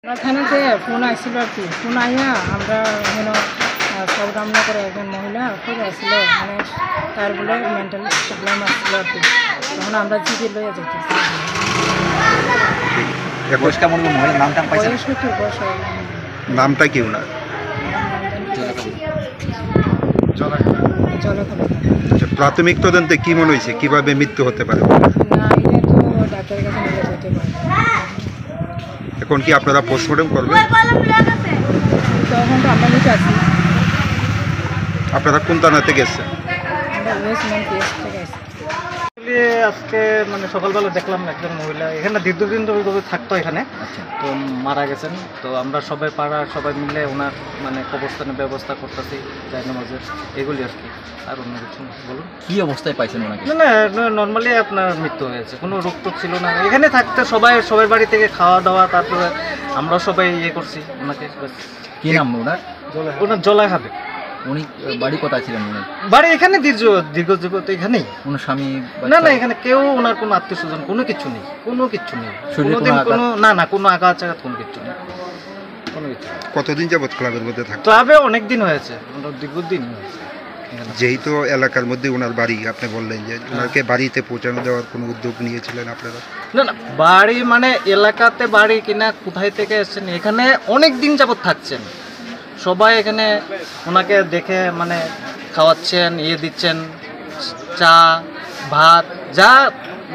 থানাতে ফোন আসছিল আর কি। ফোন আইয়া আমরা সব রান্না করে একজন মহিলা খুব আসছিল, মানে তার বলে মেন্টাল প্রবলেম আসছিল আর কি। তখন আমরা জিপে লইয়া যেতেছি। নামটা কি ওনার? প্রাথমিক তদন্তে কি মনে হয়েছে, কিভাবে মৃত্যু হতে পারে? না, এটা তো ডাক্তারের কাছে নিয়ে যেতে পারে। এখন কি আপনারা পোস্টমর্টম করবেন? তখন তো আমরা নিচে আছি। আপনারা কোন থানাতে গেছেন? আমরা ওয়েস্ট ম্যান কেস থেকে আসছি। আজকে মানে সকালবেলা দেখলাম একজন মহিলা এখানে দীর্ঘদিন ধরে থাকতো এখানে, তো মারা গেছেন। তো আমরা সবাই পাড়ার সবাই মিলে ওনার মানে কবরস্থানের ব্যবস্থা করতেছি, জায়নামাজের এগুলি আর কি, আর অন্য কিছু না। বলুন কি অবস্থায় পাইছেন ওনাকে? না নর্মালি আপনার মৃত্যু হয়েছে, কোনো রোগ টোগ ছিল না। এখানে থাকতে সবার বাড়ি থেকে খাওয়া দাওয়া, তারপরে আমরা সবাই করছি ওনাকে। কি নাম ওনার? ওনার জলা খাবে। উনি বাড়ি কোথায় ছিলেন? উনি বাড়ি এখানে দীর্ঘ তো এখানেই। ওনার স্বামী? না এখানে কেউ ওনার কোনো আত্মীয় স্বজন কোনো কিছু নেই, কোনোদিন কোনো আঘাত কোনো কিছু নেই, কোনো কিছু। কতদিন যাবত ক্লাবের মধ্যে থাকতো? ক্লাবে অনেক দিন হয়েছে, দীর্ঘদিন হয়েছে। যেহেতু এলাকার মধ্যে ওনার বাড়ি, আপনি বললেন যে ওনাকে বাড়িতে পৌঁছানো দেওয়ার কোনো উদ্যোগ নিয়েছিলেন আপনারা? না বাড়ি মানে এলাকাতে বাড়ি কিনা কোথায় থেকে এসেছেন, এখানে অনেক দিন যাবত থাকছেন সবাই। এখানে ওনাকে দেখে মানে খাওয়াচ্ছেন, দিচ্ছেন, চা ভাত যা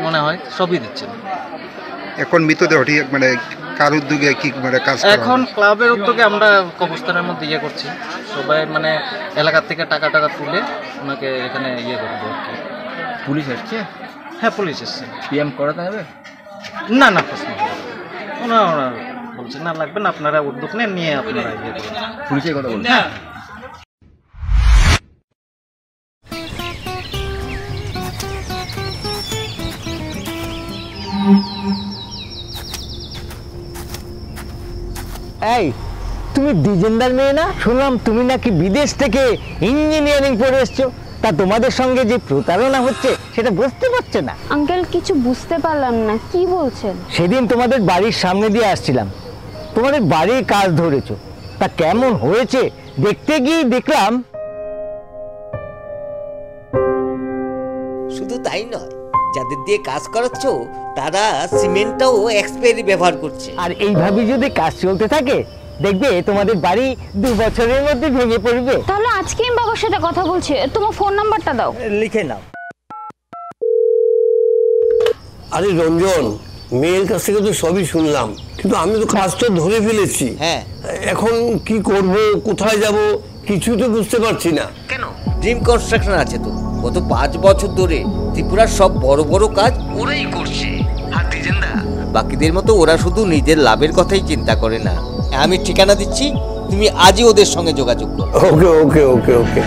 মনে হয় সবই দিচ্ছেন। এখন মৃতদেহটি মানে কার উদ্যোগে কি মানে কাজ? এখন ক্লাবের উদ্যোগে আমরা কবরস্থানের মধ্যে করছি, সবাই মানে এলাকার থেকে টাকা তুলে ওনাকে এখানে করবো আর কি। পুলিশ এসছে? হ্যাঁ পুলিশ এসছে। পিএম করাতে হবে? না প্রশ্ন ওনার বলছেন না লাগবে না, আপনারা উদ্যোগ নিয়ে আপনারা করবেন। পুলিশের কথা বলছেন? হ্যাঁ। এই তুমি ডিজেন্দার মেয়ে না? শুনলাম তুমি নাকি বিদেশ থেকে ইঞ্জিনিয়ারিং পড়ে এসছো। তা তোমাদের সঙ্গে যে প্রতারণা হচ্ছে সেটা বুঝতে পারছে না? আঙ্কেল কিছু বুঝতে পারলাম না, কি বলছেন? সেদিন তোমাদের বাড়ির সামনে দিয়ে আসছিলাম, তোমাদের বাড়ির কাজ ধরেছো, তা কেমন হয়েছে দেখতে গিয়ে দেখলাম। শুধু তাই নয়, যাদের দিয়ে কাজ করাচ্ছ তারা সিমেন্টটাও এক্সপায়ারি ব্যবহার করছে। আর এইভাবে যদি কাজ চলতে থাকে দেখবে তোমাদের বাড়ি 2 বছরের মধ্যে ভেঙে পড়বে। তাহলে আজকে আমি বাবার সাথে কথা বলছি, তোমার ফোন নাম্বারটা দাও। লিখে নাও। আরে রঞ্জন, মেয়ের কাছ থেকে তো সবই শুনলাম, কিন্তু আমি তো কাজটা ধরে ফেলেছি। হ্যাঁ, এখন কি করব, কোথায় যাব কিছুই তো বুঝতে পারছি না। কেন? ড্রিম কনস্ট্রাকশন আছে তো, গত 5 বছর ধরে ত্রিপুরার সব বড় কাজ ওরাই করছে। আর ডিজেন্দা বাকিদের মতো ওরা শুধু নিজের লাভের কথাই চিন্তা করে না। আমি ঠিকানা দিচ্ছি, তুমি আজই ওদের সঙ্গে যোগাযোগ করো। ওকে ওকে ওকে ওকে